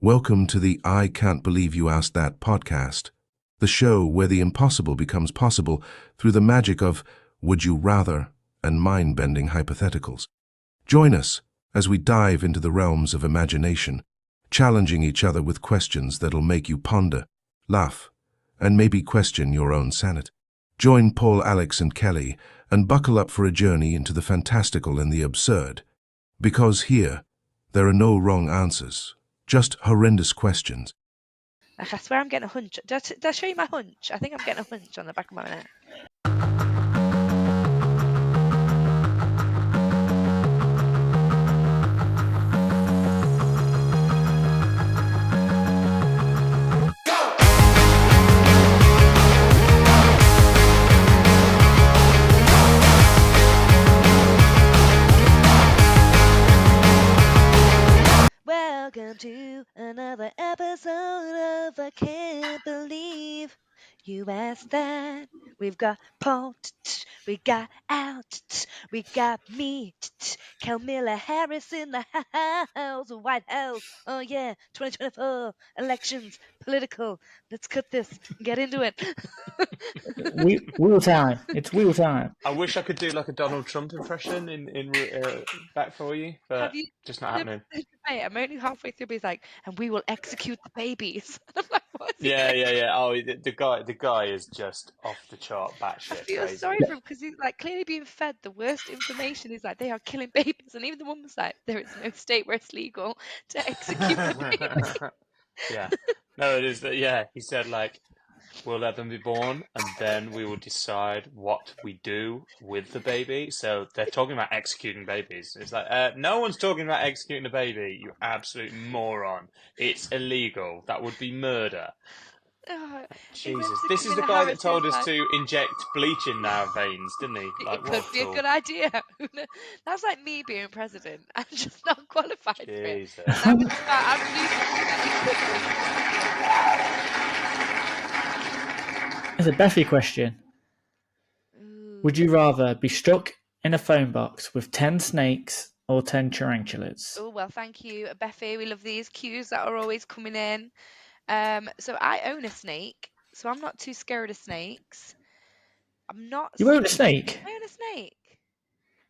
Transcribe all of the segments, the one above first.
Welcome to the I Can't Believe You Asked That podcast, the show where the impossible becomes possible through the magic of would you rather and mind-bending hypotheticals. Join us as we dive into the realms of imagination, challenging each other with questions that'll make you ponder, laugh, and maybe question your own sanity. Join Paul, Alex, and Kelly and buckle up for a journey into the fantastical and the absurd, because here, there are no wrong answers. Just horrendous questions. I swear I'm getting a hunch. Did I show you my hunch? I think I'm getting a hunch on the back of my neck. Welcome to another episode of I Can't Believe You Asked That. We've got Paul, we got Al, we got me, Camilla Harris in the house, White House. Oh yeah, 2024 elections, political. Let's cut this, get into it. Wheel time. It's wheel time. I wish I could do like a Donald Trump impression in back for you, but Have you just not happening. I'm only halfway through, but he's like, and we will execute the babies. I'm like, what is he Yeah, doing? yeah, yeah. Oh, the guy is just off the chart, I batshit feel crazy. sorry for him because he's like clearly being fed the worst information. He's like, they are killing babies, and even the woman was like, there is no state where it's legal to execute a baby. Yeah, no, it is. Yeah, he said like, we'll let them be born, and then we will decide what we do with the baby. So they're talking about executing babies. It's like, no one's talking about executing a baby, you absolute moron. It's illegal. That would be murder. Oh, Jesus, this is the guy that told us to inject bleach in our veins, didn't he? Like, it could be a good idea. That's like me being president. I'm just not qualified for it. Jesus. I would start It's a Beffy question. Would you rather be stuck in a phone box with 10 snakes or 10 tarantulas? Oh, well, thank you, Beffy. We love these cues that are always coming in. So I own a snake, so I'm not too scared of snakes. I'm not. You own a snake? I own a snake.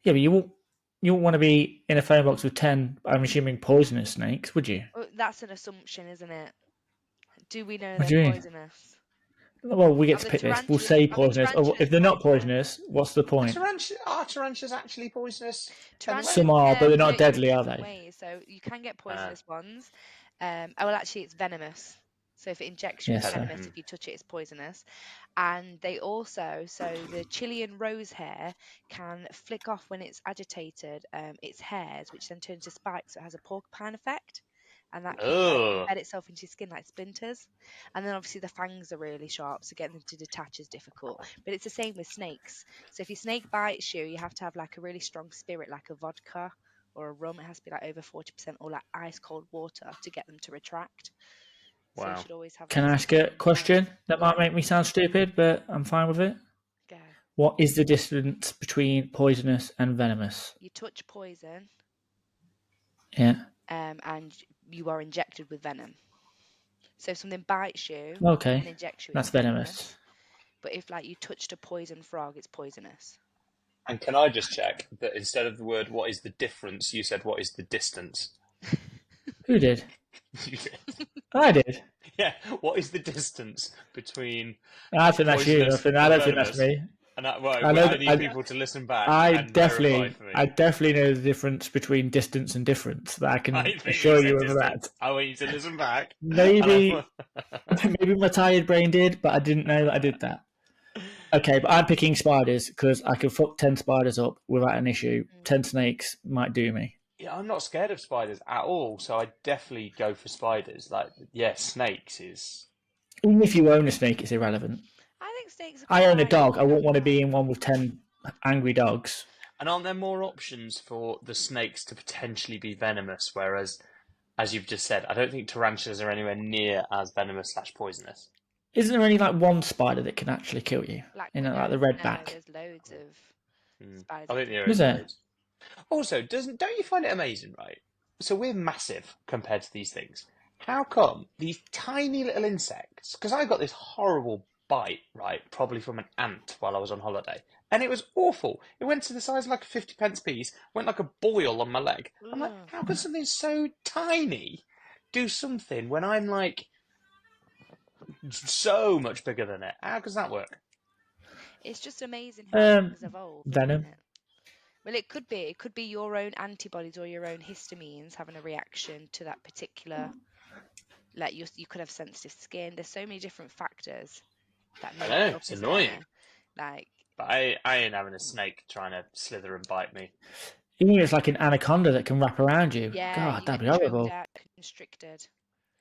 Yeah, but you won't want to be in a phone box with 10, I'm assuming, poisonous snakes, would you? Well, that's an assumption, isn't it? Do we know What do they're you mean? poisonous? Well, we get Are to the pick this. We'll say poisonous. tarantulas If they're not poisonous? poisonous, what's the point? Are tarantulas actually poisonous? Some are, but they're not deadly, are they? Ways. So you can get poisonous ones. Oh, well, actually, it's venomous. So if it injects you, Yes, it's sir. venomous. If you touch it, it's poisonous. And they also, so the Chilean rose hair can flick off when it's agitated its hairs, which then turns to spikes. So it has a porcupine effect. And that can embed itself into your skin like splinters. And then obviously the fangs are really sharp, so getting them to detach is difficult. But it's the same with snakes. So if your snake bites you, you have to have like a really strong spirit, like a vodka or a rum. It has to be like over 40%, or like ice cold water to get them to retract. So you should always have. Can I ask a question that might make me sound stupid, but I'm fine with it? Go. What is the difference between poisonous and venomous? You touch poison. Yeah. And you are injected with venom. So if something bites you and injects you, that's venomous. But if like you touched a poison frog, it's poisonous. And can I just check that instead of the word "what is the difference," you said "what is the distance"? Who did? You did. I did. Yeah. What is the distance between? I think that's you. I don't think that's me. And I need people to listen back. I and verify for me. definitely know the difference between distance and difference. That I can assure you of that. I want you to listen back. Maybe my tired brain did, but I didn't know that I did that. Okay, but I'm picking spiders because I can fuck 10 spiders up without an issue. 10 snakes might do me. Yeah, I'm not scared of spiders at all, so I definitely go for spiders. Like, yeah, snakes is. Even if you own a snake, it's irrelevant. I think snakes. I own a dog. I wouldn't want to be in one with 10 angry dogs. And aren't there more options for the snakes to potentially be venomous? Whereas, as you've just said, I don't think tarantulas are anywhere near as venomous/poisonous. Isn't there only like one spider that can actually kill you? Like the redback. There's loads of spiders. I think there is loads. Also, don't you find it amazing, right? So we're massive compared to these things. how come these tiny little insects? Because I got this horrible bite, right, probably from an ant while I was on holiday, and it was awful. It went to the size of like a 50p piece, went like a boil on my leg. I'm like, Ugh. how could something so tiny do something when I'm like so much bigger than it? How does that work? It's just amazing how things evolve, isn't Venom. it? Well, it could be. It could be your own antibodies or your own histamines having a reaction to that particular. Like you could have sensitive skin. There's so many different factors that I make know, it up, it's isn't annoying. there? Like, But I ain't having a snake trying to slither and bite me. Even if it's like an anaconda that can wrap around you. yeah, God, you that'd get be choked horrible. out, constricted.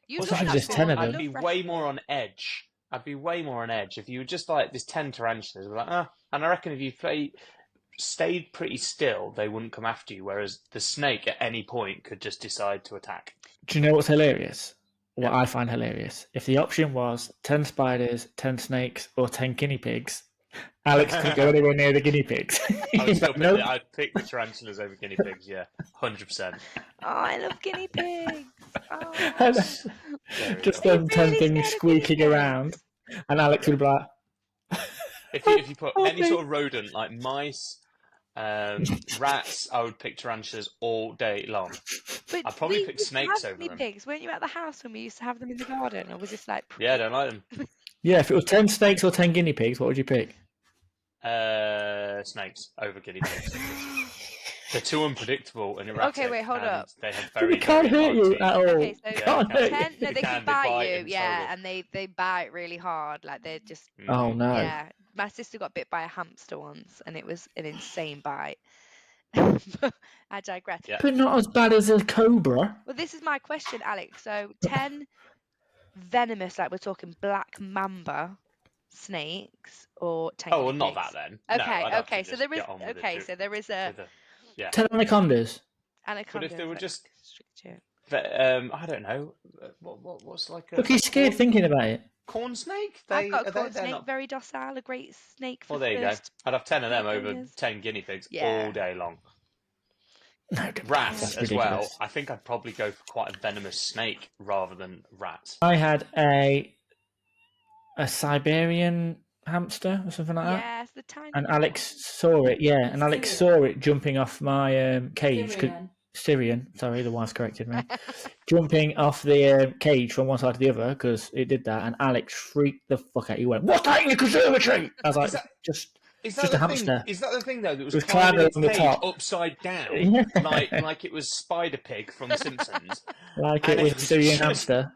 You'd Also, love Especially I if that there's just 10 think of though. You I'd them. love be fresh way more blood. on edge. I'd be way more on edge if you were just like there's 10 tarantulas. We're like, and I reckon if you stayed pretty still, they wouldn't come after you. Whereas the snake at any point could just decide to attack. Do you know what's hilarious? What Yeah. I find hilarious. If the option was 10 spiders, 10 snakes, or 10 guinea pigs, Alex couldn't go anywhere near the guinea pigs. I would still pick Nope. I'd pick the tarantulas over guinea pigs. Yeah, 100%. Oh, I love guinea pigs. And Oh, Scary just though. are you them 10 really things scared of guinea squeaking around, pigs? and Alex would be like, If you put any "Okay." sort of rodent like mice, rats, I would pick tarantulas all day long. But I'd probably we pick used to have snakes over guinea them. pigs. Weren't you at the house when we used to have them in the garden, or was this like? Yeah, I don't like them. Yeah, if it was 10 snakes or 10 guinea pigs, what would you pick? Snakes over guinea pigs. They're too unpredictable and erratic. Okay, wait, hold and up. They have They very, can't very hurt hard you teeth. at all. Okay, so Yeah, Can't hurt 10. No, They they can, can they bite bite you. and it's Yeah, horrible. and they bite really hard. Like they're just. you. Oh no. Yeah, my sister got bit by a hamster once, and it was an insane bite. I digress. Yeah. But not as bad as a cobra. Well, this is my question, Alex. So 10 venomous, like we're talking black mamba snakes, or 10 Oh, guinea well, not pigs? that then. Okay, No, I'd have okay. to So just there is. get on with Okay, it. so there is a Yeah. 10 anacondas. anaconda. But if they were that just, constrict you. I don't know, what's like Look, he's scared corn, thinking about it. corn snake? I've got a They're corn snake, not. very docile, a great snake for Well, the there you go. first I'd have 10 of them 3 over years. 10 guinea pigs Yeah. all day long. No, Rats that's as ridiculous. well. I think I'd probably go for quite a venomous snake rather than rats. I had a Siberian hamster or something like that. Yes, the tiny. And Alex saw it, yeah. And Alex saw it jumping off my cage. Syrian, sorry, the wife's corrected me. Jumping off the cage from one side to the other because it did that. And Alex freaked the fuck out. He went, "What's that in your conservatory?" I was like, Is just that a hamster. Is that the thing though? That was It was climbing climbing its on the cage top. upside down, Yeah. like it was Spider Pig from The Simpsons. Like And it was it a was Syrian just hamster.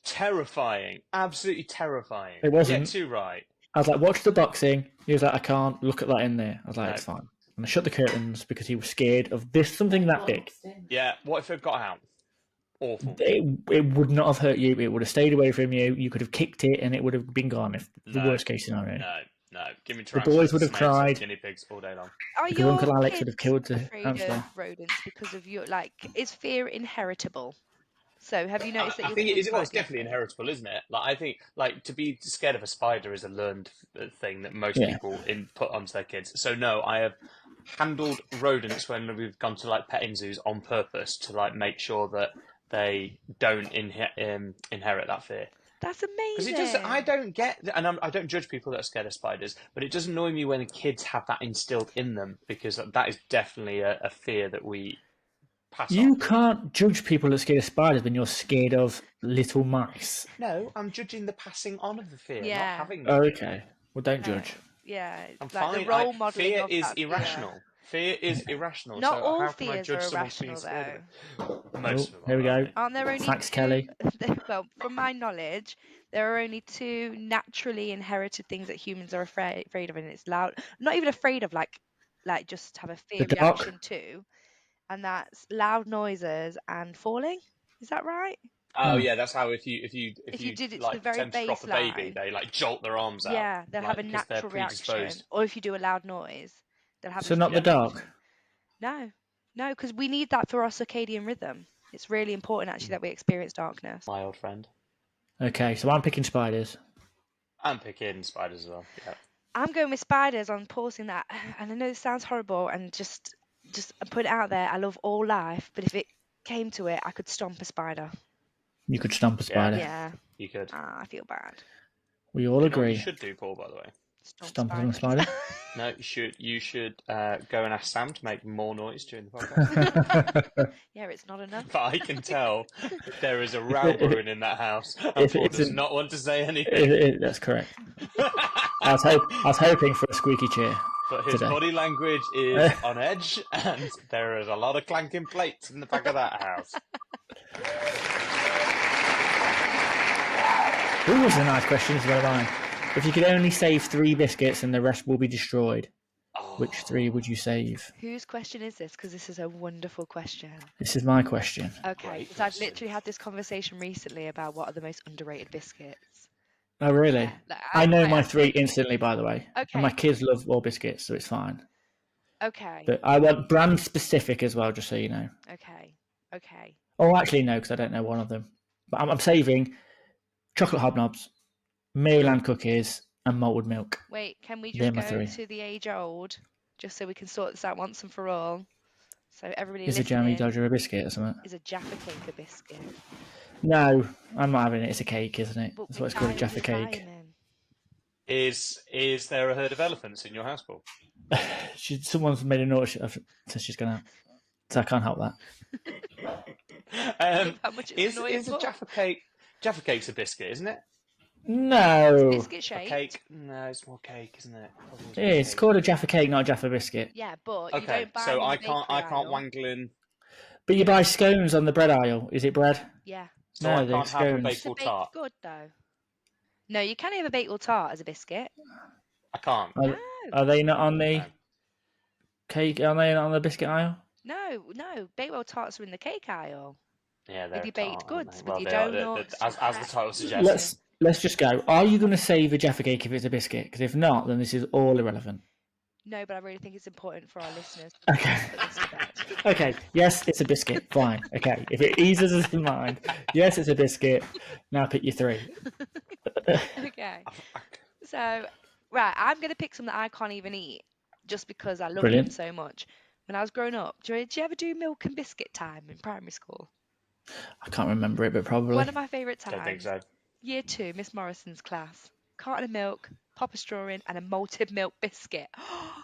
Terrifying, absolutely terrifying. It wasn't. Yeah, too right. I was like, "Watch the boxing." He was like, "I can't look at that in there." I was like, No. "It's fine." And I shut the curtains because he was scared of this something that big. Yeah, what if it got out? Awful. It would not have hurt you. It would have stayed away from you. You could have kicked it, and it would have been gone. If the No. worst case scenario. No. Give me The tarantulas boys would and have snakes over cried. guinea pigs all day long. Are Because your Uncle Alex would kids have killed the afraid hamster. of rodents because of your is fear inheritable? So have you noticed that I your think it kids is. Well, it's might be definitely afraid? inheritable, isn't it? Like I think, like to be scared of a spider is a learned thing that most Yeah. people put onto their kids. So no, I have handled rodents when we've gone to like petting zoos on purpose to like make sure that they don't inherit that fear. That's Because amazing. it does. I don't get, and I don't judge people that are scared of spiders, but it does annoy me when kids have that instilled in them because that is definitely a fear that we pass You on. can't judge people that are scared of spiders when you're scared of little mice. No, I'm judging the passing on of the fear, Yeah. not having them. Oh, okay. Well, don't No. judge. Yeah, I'm like fine. the role modeling Fear of is that fear. irrational. Fear is irrational. Not so all how can I fears judge are someone for being irrational, scared though. of it? Most of them Here we are, go. aren't they? Aren't there only Thanks, two? Kelly. Well, from my knowledge, there are only 2 naturally inherited things that humans are afraid of, and it's loud. Not even afraid of, like just have a fear The dark. reaction to, and that's loud noises and falling. Is that right? Oh Oh. yeah, that's how if you did it to like the very pretend to drop a baby, baseline, they like jolt their arms out. yeah, they'll have a because they're natural reaction. predisposed. Or if you do a loud noise, they'll have So a not the fear dark. reaction. No, because we need that for our circadian rhythm. It's really important actually that we experience darkness. My old friend. Okay, so I'm picking spiders. I'm picking spiders as well. Yeah. I'm going with spiders on pausing that, and I know this sounds horrible, and just put it out there. I love all life, but if it came to it, I could stomp a spider. You could stomp a spider. Yeah. You could. I feel bad. We all You know what you agree. should do, Paul, by the way? Stomp on a spider. No, you should go and ask Sam to make more noise during the podcast. Yeah, it's not enough. But I can tell there is a row brewing in that house, and if Paul it's does an- not want to say anything. That's correct. I was hoping for a squeaky chair. But his today. body language is on edge, and there is a lot of clanking plates in the back of that house. Ooh, was a nice question as well, mine. If you could only save 3 biscuits and the rest will be destroyed, which 3 would you save? Whose question is this? Because this is a wonderful question. This is my question. Okay, because I've literally had this conversation recently about what are the most underrated biscuits. Oh, really? Yeah, like, I know my have 3 to- instantly, by the way. Okay. And my kids love all biscuits, so it's fine. Okay. But I want brand specific as well, just so you know. Okay. Oh, actually, no, because I don't know one of them. But I'm saving chocolate hobnobs, Maryland cookies, and malted milk. Wait, can we They're just my go 3. to the age old, just so we can sort this out once and for all? So everybody Is a listening, jammy dodger a biscuit or something? is a Jaffa Cake a biscuit? No, I'm not having it. It's a cake, isn't it? But That's what it's called, a Jaffa Cake. Is there a herd of elephants in your house, Paul? Someone's made a note, so she's going to... So I can't help that. How much it's annoying Is a for. Jaffa Cake... Jaffa Cake's a biscuit, isn't it? No. Biscuit A shaped. cake? No, it's more cake, isn't it? It's called a Jaffa Cake, not a Jaffa biscuit. Yeah, but you Okay, don't buy so them in I the can't bakery aisle. wangle in... But you buy scones on the bread aisle. Is it bread? Yeah. So No, I they're can't have a scones. It's a baked baked tart. good though. No, you can't have a baked tart as a biscuit. I can't. Are they not on the No. cake? Are they not on the biscuit aisle? No. Baked tarts are in the cake aisle. Yeah, they're With your a baked tart, aren't goods, they? with Well, your they are. donuts. As your the title crepes. suggests. Let's just go. Are you going to save a Jaffa Cake if it's a biscuit? Because if not, then this is all irrelevant. No, but I really think it's important for our listeners. Okay. Put this to bed. Okay. Yes, it's a biscuit. Fine. Okay. If it eases us in mind, yes, it's a biscuit. Now pick your 3. Okay. So, right, I'm going to pick some that I can't even eat just because I love Brilliant. them so much. When I was growing up, did you ever do milk and biscuit time in primary school? I can't remember it, but probably. One of my favourite times. Don't think so. Year 2, Miss Morrison's class. Carton of milk, pop a straw in, and a malted milk biscuit.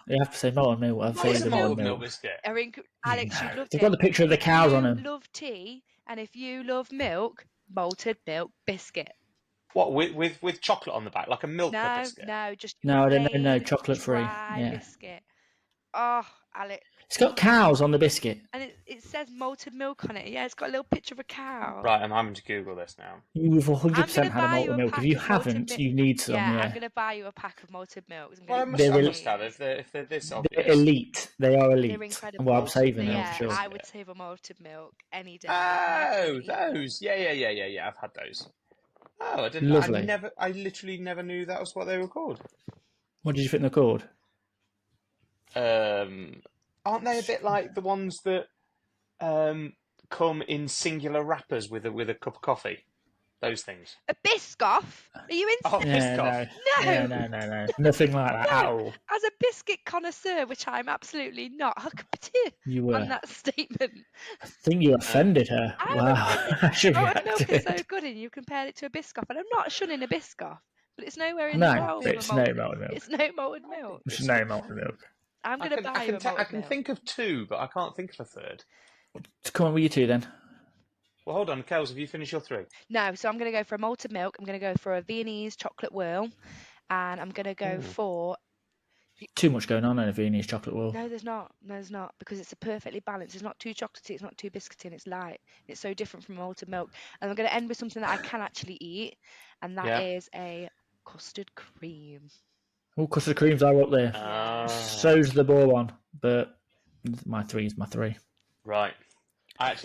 You have to say malted milk. I've What's said a the malted malted milk. milk biscuit? Alex, you'd love They've it. got the picture of the cows on You them. love tea, and if you love milk, malted milk biscuit. What, with chocolate on the back, like a Milka biscuit? No, just No, I don't know. No, plain chocolate-free. dry Yeah. biscuit. Oh, Alex. It's got cows on the biscuit. And it says malted milk on it. Yeah, it's got a little picture of a cow. Right, I'm having to Google this now. You've I'm 100% gonna had a buy you malted a milk. If pack you of malted haven't, milk. you need some. Yeah, Yeah, I'm going to buy you a pack of malted milk. Well, I must have if they're this obvious. they're elite. They are elite. They're incredible. Well, I'm saving them Yeah, for sure. I would save a malted milk any day. Oh, those. Yeah. I've had those. Oh, I didn't. Lovely. I literally never knew that was what they were called. What did you think they're called? Aren't they a bit like the ones that come in singular wrappers with a cup of coffee? Those things. A Biscoff? Are you into Oh, Yeah, Biscoff. No. Yeah, no. Nothing like that at all. As a biscuit connoisseur, which I'm absolutely not, You were. on that statement. I think you offended her. I'm Wow. I should Malted milk is so react. good, and you compared it to a Biscoff, and I'm not shunning a Biscoff, but it's nowhere in No, the world of a it's no malted. malted milk. It's no malted milk. It's no malted milk. I'm going to buy you a malted I can milk. think of 2, but I can't think of a third. So come on with you 2 then. Well, hold on, Kels, have you finished your 3? No, so I'm going to go for a malted milk. I'm going to go for a Viennese chocolate whirl, and I'm going to go for. Too much going on in a Viennese chocolate wall. No, there's not. No, there's not, because it's a perfectly balanced. It's not too chocolatey. It's not too biscuity. And it's light. It's so different from malted milk. And I'm going to end with something that I can actually eat, and that is a custard cream. Oh, custard creams are up there. So's the ball one, but my 3 is my 3. Right.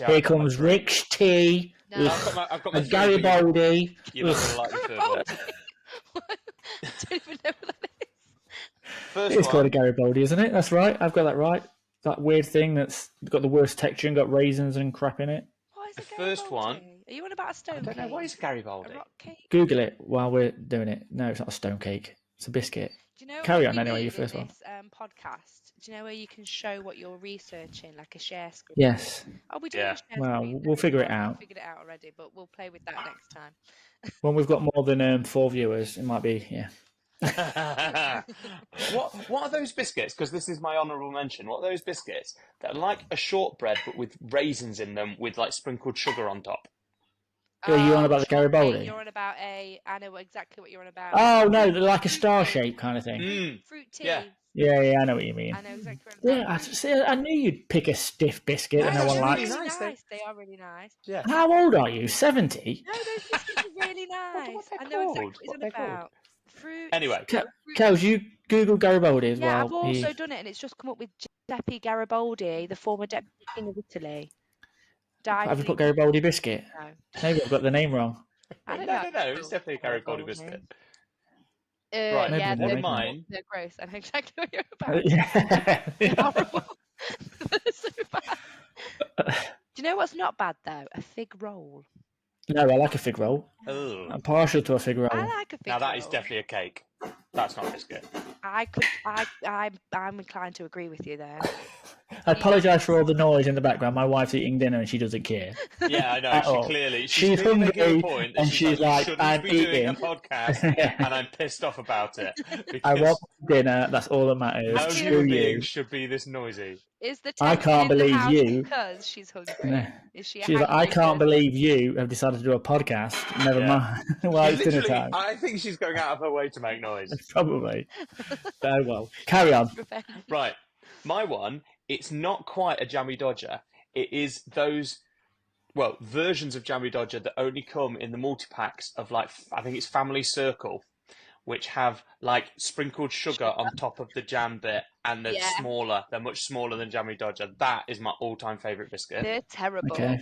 Here comes Rick's tea. No. I've got my 3, Garibaldi. You're not going to like the third one. I don't even know what that is. First It's one. called a Garibaldi, isn't it? That's right. I've got that right. That weird thing that's got the worst texture and got raisins and crap in it. What is a The first one- Garibaldi? Are you on about a stone I don't know, cake? what is A Garibaldi? rock cake? Google it while we're doing it. No, it's not a stone cake. It's a biscuit. Do you know Carry what on we anyway, your do in first one. this podcast? Do you know where you can show what you're researching, like a share screen? Yes. Oh, we do Yeah. have a share Well, screen. we'll figure it I've out. figured it out already, but we'll play with that next time. When we've got more than 4 viewers, it might be, yeah. What are those biscuits? Because this is my honourable mention. What are those biscuits that are like a shortbread but with raisins in them with like sprinkled sugar on top? Are you on about the shortcake, Garibaldi? You're on about I know exactly what you're on about. Oh, no, they're like a Fruit star tea. shape kind of thing. Fruit tea. Yeah. Yeah, I know what you mean. I know exactly what you're on about. Yeah, I knew you'd pick a stiff biscuit No, that no they're one really likes. nice. They are really nice. Yeah. How old are you? 70? No, those biscuits are really nice. what they're I know exactly called? what he's What on they're called? about. Fruit. Anyway. Kels, you Google Garibaldi as Yeah, well. I've also done it, and it's just come up with Giuseppe Garibaldi, the former deputy king of Italy. Have you put Garibaldi biscuit? No. Maybe I've got the name wrong. I don't No, know. it's definitely a Garibaldi biscuit. Right, Maybe yeah, one they're of mine. They're gross. I know exactly what you're about. Yeah. They're horrible. They're so bad. Do you know what's not bad though? A fig roll. No, I like a fig roll. Oh. I'm partial to a fig roll. I like a fig roll. Now that is definitely a cake. That's not a biscuit. I'm inclined to agree with you there. I apologise for all the noise in the background. My wife's eating dinner and she doesn't care. Yeah, I At know. all. She's clearly making hungry a point that and she's like, shouldn't I'm be doing eating. a podcast, and I'm pissed off about it. I Because want dinner. That's all that matters. no Screw human you. being should be this noisy. Is the I tension can't in the believe house you. because she's hungry? No. Is she? She's like, I can't believe you have decided to do a podcast. Never Yeah. mind. Well, it's dinner Literally, time. I think she's going out of her way to make noise. Probably. Oh well. Carry on. Right. My one, it's not quite a Jammy Dodger. It is those, well, versions of Jammy Dodger that only come in the multi-packs of like, I think it's Family Circle, which have like sprinkled sugar on top of the jam bit, and they're smaller. They're much smaller than Jammy Dodger. That is my all-time favourite biscuit. They're terrible. Okay.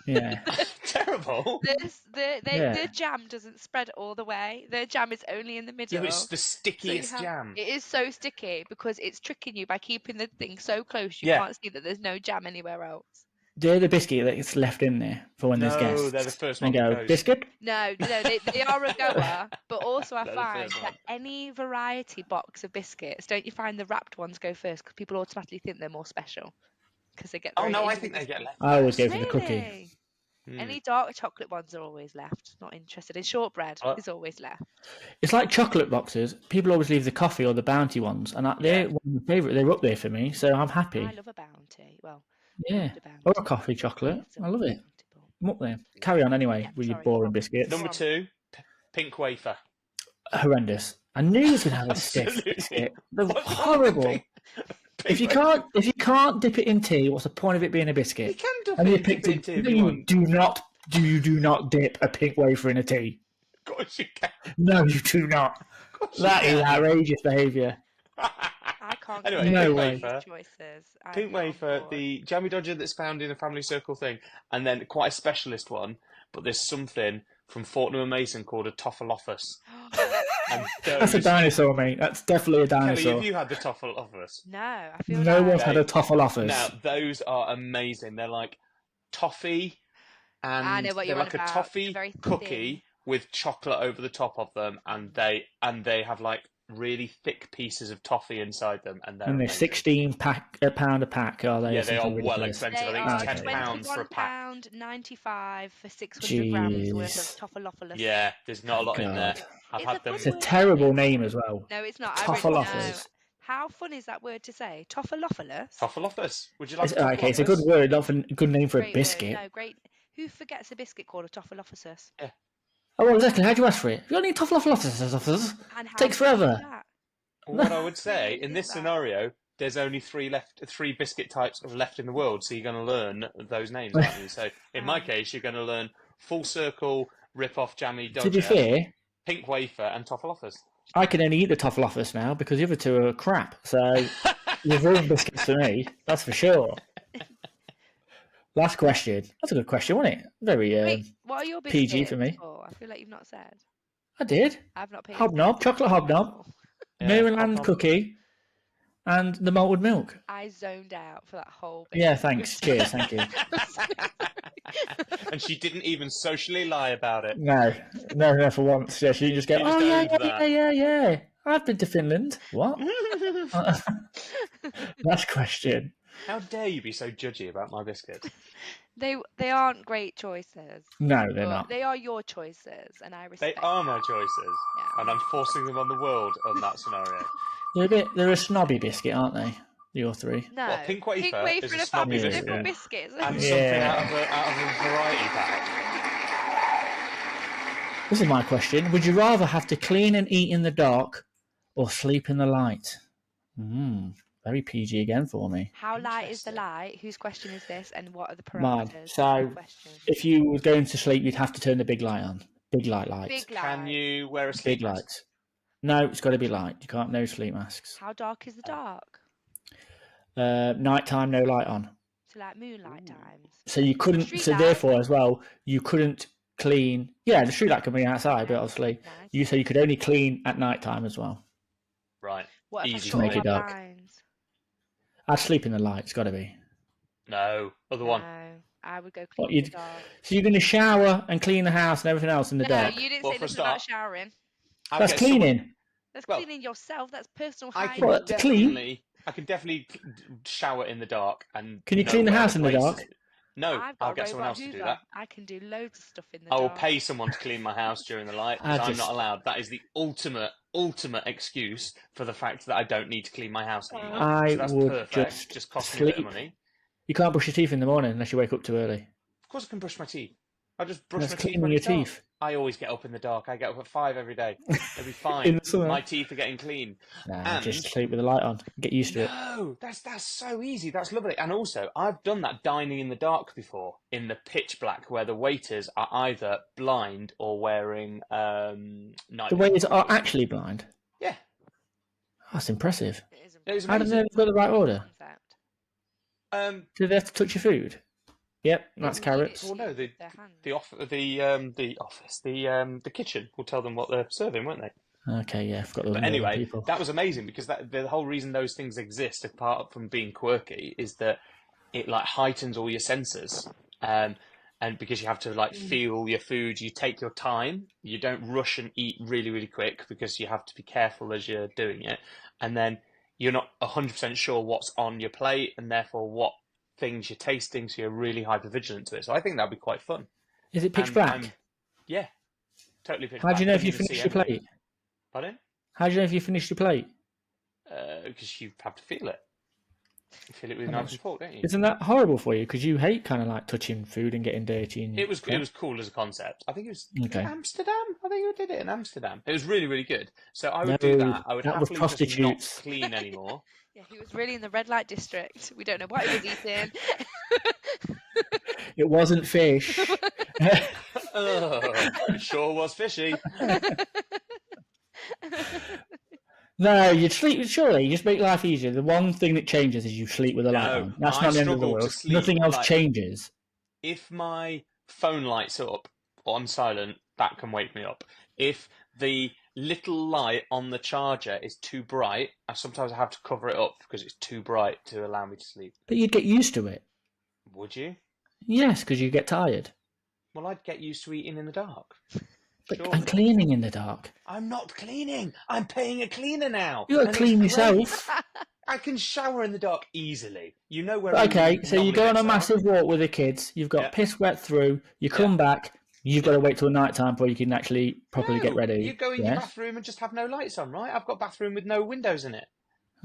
Yeah. Terrible. The jam doesn't spread all the way. The jam is only in the middle. Yeah, it's the stickiest jam. It is so sticky because it's tricking you by keeping the thing so close you can't see that there's no jam anywhere else. They're the biscuit that gets left in there for when there's guests. No, they're the first one They that go, goes. biscuit? No, they are a goer, but also I They're the find first that one. any variety box of biscuits, don't you find the wrapped ones go first because people automatically think they're more special because they get. Oh no, I individual think they get left. I always go for Really? the cookie. Any dark chocolate ones are always left. Not interested in shortbread. Is always left. It's like chocolate boxes. People always leave the coffee or the Bounty ones, and they're one of my favourite. They're up there for me, so I'm happy. I love a Bounty. Well, Yeah, a Bounty. or a coffee chocolate. I love it. I'm up there. Carry on anyway with your boring biscuits. Number 2, pink wafer. Horrendous. I knew you was going to have a stiff biscuit. They're horrible. If you can't dip it in tea, what's the point of it being a biscuit? You can dip it in tea if you want. You do not dip a pink wafer in a tea. Of course you can. No, you do not. That is outrageous behaviour. I can't. Anyway, no pink way. wafer. Choices. Pink wafer, the Jammy Dodger that's found in a Family Circle thing, and then quite a specialist one, but there's something from Fortnum and Mason called a Toffalophus. And That's a dinosaur, mate. That's definitely a dinosaur. Kelly, have you had the Toffalophus? No, I feel No like... one's had a Toffalophus. Now, those are amazing. They're like toffee, and I know what they're you're like on a about. toffee Very cookie thin. with chocolate over the top of them, and they have like really thick pieces of toffee inside them, and they're and they're amazing. £16 a pack, are they? Yeah, they are Something well ridiculous? expensive. They I think are it's £10 for a pack. £21.95 for 600 grams worth Jeez. of Toffalophilus. Yeah, there's not a lot in there. God. I've It's had a them. It's a terrible name as well. No, it's not. I really know. Toffalophus. How fun is that word to say? Toffalophilus? Toffalophus. Would you like It's, a okay, it's a good Toffalophus? word, not a good name for a Great biscuit. word. No, great. Who forgets a biscuit called a Toffalophysus? Oh, well, exactly. How'd you ask for it? Have you got any Toffalophus? And how Takes do you do forever. that? What I would say, in Is this that? scenario, there's only three biscuit types left in the world, so you're going to learn those names, aren't you? So in my case, you're going to learn Full Circle, Rip-Off Jammy Dodger, To be fair, Pink Wafer, and Toffalophus. I can only eat the Toffalophus now because the other two are crap. So you've ruined biscuits for me, that's for sure. Last question. That's a good question, wasn't it? Very Wait, what are your biscuits PG for me. for? I feel like you've not said. I did. I've not paid. Hobnob, chocolate hobnob, Yeah, Maryland hobnob. cookie, and the malted milk. I zoned out for that whole bit. Yeah, thanks. Cheers, thank you. And she didn't even socially lie about it. No, for once. Yeah, she just go, You just oh, yeah, owned that. yeah. I've been to Finland. What? Last question. How dare you be so judgy about my biscuit? They aren't great choices. No, they're But not. they are your choices, and I They respect. are my choices, Yeah. and I'm forcing them on the world on that scenario. They're a snobby biscuit, aren't they? Your three. No. Well, pink wafer is a and a snobby fancy biscuit. little biscuits. And Yeah. something out of a variety pack. This is my question. Would you rather have to clean and eat in the dark or sleep in the light? Very PG again for me. How light is the Interesting. light? Whose question is this? And what are the Mine. parameters So, of the question? if you were going to sleep, you'd have to turn the big light on. Big light. Big light. Can you wear a sleep Big mask? lights. No, it's got to be light. You can't, no sleep masks. How dark is the dark? Nighttime, no light on. So like moonlight times. So you couldn't, Street so light. therefore as well, you couldn't clean. Yeah, the street light can be outside, but obviously, Nice. you could only clean at nighttime as well. Right. What if Easy I to make shut it all dark. my blinds? I'd sleep in the light. It's got to be. No. Other one. No, I would go What, clean in the dark. So you're going to shower and clean the house and everything else in the No, dark? you didn't Well, say for a nothing about start, showering. I'll That's get cleaning. That's Well, cleaning yourself. That's personal I hygiene. can What, to clean? definitely shower in the dark and. Can you know clean the where house in the places- dark? No, I've got I'll a get someone robot else to do Hoover. that. I can do loads of stuff in the I will dark. pay someone to clean my house during the light because I'm not allowed. That is the ultimate excuse for the fact that I don't need to clean my house anymore. I So that's would perfect. Just costs me a bit of money. You can't brush your teeth in the morning unless you wake up too early. Of course I can brush my teeth. I just brush That's my teeth cleaning when your it's dark. teeth. I always get up in the dark. I get up at 5 every day. It'll be In fine. the summer. My teeth are getting clean. Nah, And- just sleep with the light on. Get used to it. No, that's so easy. That's lovely. And also, I've done that dining in the dark before, in the pitch black, where the waiters are either blind or wearing night. The waiters are actually blind. Yeah, That's impressive. It is it was How do they know amazing. they've got the right order? concept. Do they have to touch your food? Yep, that's Well, carrots. Well, no, With their hands. the kitchen will tell them what they're serving, won't they? Okay, yeah, I forgot those But northern anyway, people. that was amazing because the whole reason those things exist, apart from being quirky, is that it like heightens all your senses. And because you have to like feel your food, you take your time. You don't rush and eat really, really quick because you have to be careful as you're doing it. And then you're not 100% sure what's on your plate and therefore what things you're tasting, so you're really hyper vigilant to it. So I think that'd be quite fun. Is it pitch And black? Yeah, totally pitch How black. do you know if Couldn't you even finished see your anything. plate? Pardon? How do you know if you finished your plate? Because you have to feel it. You feel it with a knife and fork, don't you? Isn't that horrible for you? Because you hate kind of like touching food and getting dirty. And It was cool as a concept. I think it was Okay. Amsterdam. I think we did it in Amsterdam. It was really, really good. So I would No, do that. I would that was happily just not prostitutes. clean anymore. Yeah, he was really in the red light district. We don't know what he was eating. It wasn't fish. It sure was fishy. No, you'd sleep. Surely, you just make life easier. The one thing that changes is you sleep with the light No, on. That's I not the end of the struggle to world. sleep, Nothing else like- changes. If my phone lights up on silent, that can wake me up. If the little light on the charger is too bright, I sometimes have to cover it up because it's too bright to allow me to sleep. But you'd get used to it. Would you? Yes, because you get tired. Well, I'd get used to eating in the dark. But Surely. and cleaning in the dark. I'm not cleaning. I'm paying a cleaner now. You got And to clean it's great. yourself. I can shower in the dark easily. You know where. Okay, so you go on a normally massive walk with the kids. You've got Yeah. piss wet through. You come back. You've got to wait till night time before you can actually properly get ready. You go in your bathroom and just have no lights on, right? I've got a bathroom with no windows in it.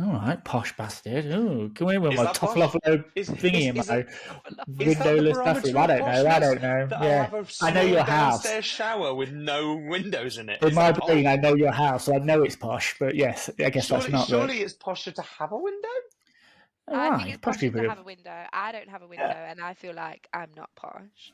All right, posh bastard. Oh, come in with Is my that top posh? off load Is- thingy in is my it- Is that the windowless barometer bathroom. I of don't know. I poshness? don't know. That Yeah, I have a I know your small house. downstairs shower with no windows in it. In Is my that brain, posh? I know your house, so I know it's posh. But yes, I guess that's not. Surely it's posher to have a window. Oh, I right. think it's Posh posh people to do. have a window. I don't have a window, and I feel like I'm not posh.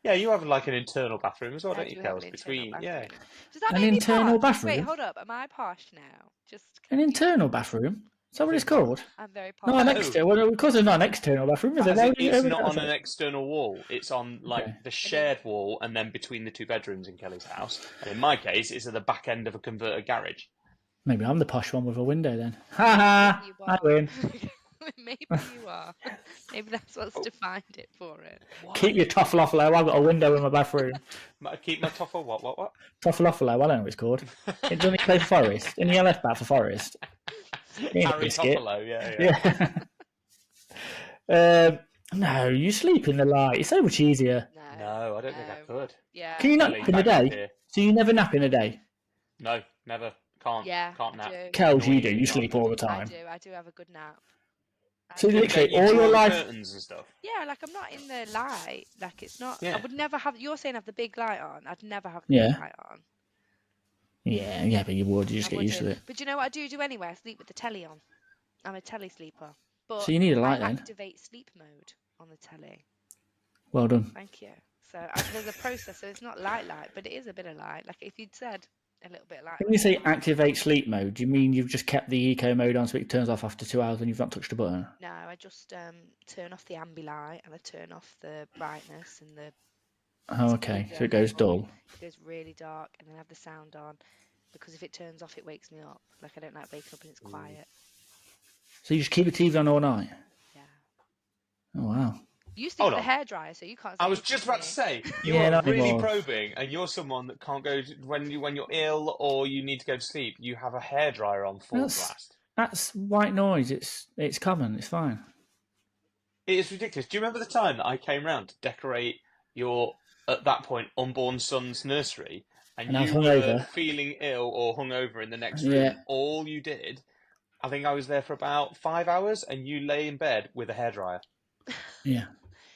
Yeah, you have like an internal bathroom as well, I don't you, do have Kels? an internal Between, yeah. bathroom. Does that An make me internal posh? Wait, bathroom? hold up. Am I posh now? Just An internal bathroom? Is that what it's called? I'm very posh. No, an No. external. Well, of course, it's not an external bathroom, is it? As Why in, would you it's ever not go on for an it? external wall. It's on like Okay. the shared wall, and then between the two bedrooms in Kelly's house. And in my case, it's at the back end of a converted garage. Maybe I'm the posh one with a window then. Ha ha! You I are. win. Maybe you are. Maybe that's what's defined it for it. Keep your toffaloffalo. I've got a window in my bathroom. Keep my toffle. What? Toffaloffalo. I don't know what it's called. It doesn't play for Forest. In the LF bat for Forest. Harry Biscuit. Toffolo. Yeah. No, you sleep in the light. It's so much easier. No, I don't think I could. Yeah. Can you nap in the day? So you never nap in the day? No, never. Can't. Yeah, Can't I nap. do. Kels, you do. Annoyingly You not. sleep all the time. I do have a good nap. So do. literally You all draw your the life. curtains and stuff. Yeah, like I'm not in the light. Like it's not. Yeah. I would never have. You're saying have the big light on. I'd never have the Yeah. big light on. Yeah, but you would. You just get used to it. But you know what I do anyway? I sleep with the telly on. I'm a telly sleeper. But So you need a light I then. activate sleep mode on the telly. Well done. Thank you. So there's a process. So it's not light, but it is a bit of light. Like if you'd said a little bit of light. When you say activate sleep mode, do you mean you've just kept the eco mode on so it turns off after 2 hours and you've not touched a button? No, I just turn off the ambi light and I turn off the brightness and the. Oh, okay. So it goes dull. It goes really dark, and then I have the sound on because if it turns off, it wakes me up. Like I don't like waking up and it's quiet. So you just keep the TV on all night? Yeah. Oh, wow. You sleep with a hairdryer, so you can't. I was just about to say you Yeah, are not really anymore. probing, and you're someone that can't go when you're ill or you need to go to sleep. You have a hairdryer on full blast. That's white noise. It's common. It's fine. It is ridiculous. Do you remember the time that I came round to decorate your, at that point, unborn son's nursery, and I was you were hungover. feeling ill or hungover in the next room? Yeah. All you did, I think I was there for about 5 hours, and you lay in bed with a hairdryer. Yeah.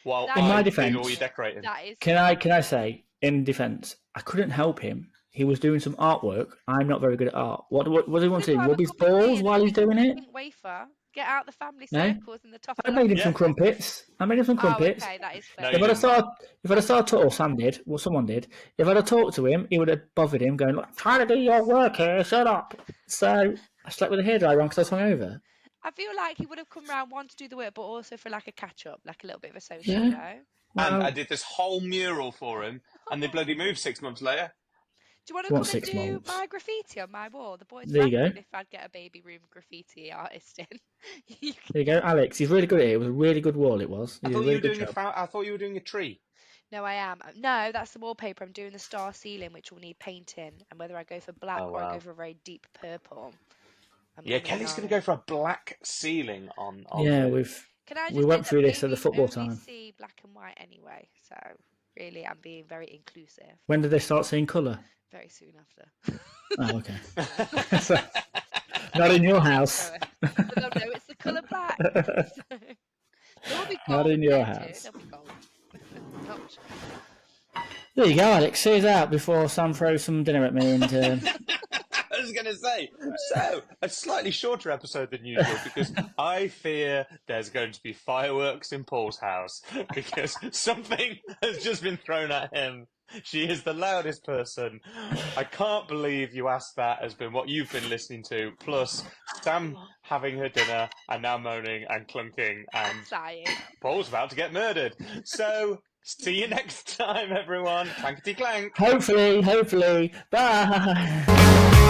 While That In my I did defence, all your decorating. That is. Can I say, in defence, I couldn't help him. He was doing some artwork. I'm not very good at art. What does he want to do? Rub his balls while he's doing it? Wafer. Get out the family No? circles and the top. I made him some crumpets. Oh, okay, that is fair. If I'd have started, or Sam did, or someone did, if I'd have talked to him, he would have bothered him, going, "Look, trying to do your work here, shut up." So I slept with a hairdryer on because I was hungover. I feel like he would have come round, one, to do the work, but also for like a catch up, like a little bit of a social, Yeah. you know? Well, And I did this whole mural for him, and they bloody moved 6 months later. Do you want to come and do my graffiti on my wall? The boys There you go. if I'd get a baby room graffiti artist in. There you go, Alex. He's really good at it. It was a really good wall. It was. I thought you were doing a tree. No, I am. No, that's the wallpaper. I'm doing the star ceiling, which will need painting, and whether I go for black or I go for a very deep purple. Kelly's going to go for a black ceiling on. Yeah, we went through this at the football time. See black and white anyway, so really, I'm being very inclusive. When did they start seeing colour? Very soon after. Oh, okay. Not in your house. No, it's the colour black. So, they'll be gold. Not in your house. They'll be gold. There you go, Alex. See us out before Sam throws some dinner at me. And I was going to say, so a slightly shorter episode than usual because I fear there's going to be fireworks in Paul's house because something has just been thrown at him. She is the loudest person. I can't believe you asked that has been what you've been listening to. Plus, Sam having her dinner and now moaning and clunking and sighing. Paul's about to get murdered. So, see you next time, everyone. Clankety clank. hopefully. Bye.